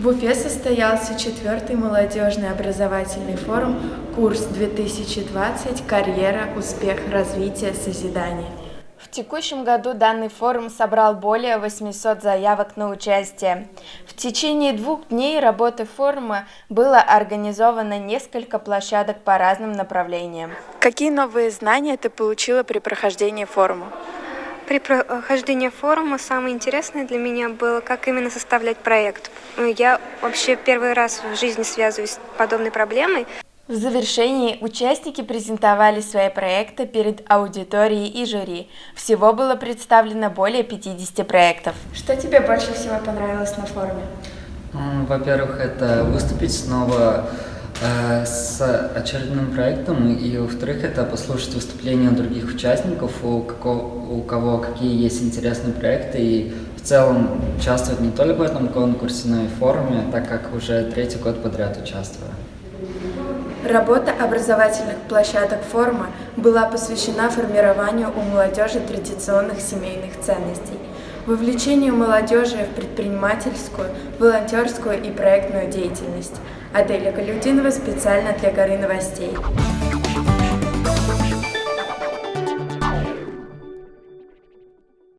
В Уфе состоялся 4-й молодежный образовательный форум «Курс-2020. Карьера, успех, развитие, созидание». В текущем году данный форум собрал более 800 заявок на участие. В течение 2 дней работы форума было организовано несколько площадок по разным направлениям. Какие новые знания ты получила при прохождении форума? При прохождении форума самое интересное для меня было, как именно составлять проект. Я вообще первый раз в жизни связываюсь с подобной проблемой. В завершении участники презентовали свои проекты перед аудиторией и жюри. Всего было представлено более 50 проектов. Что тебе больше всего понравилось на форуме? Во-первых, это выступить снова с очередным проектом, и во-вторых, это послушать выступления других участников, у кого какие есть интересные проекты, и в целом участвовать не только в этом конкурсе, но и в форуме, так как уже 3-й год подряд участвую. Работа образовательных площадок форума была посвящена формированию у молодежи традиционных семейных ценностей, вовлечению молодежи в предпринимательскую, волонтерскую и проектную деятельность. Аделя Галютдинова специально для Горы новостей.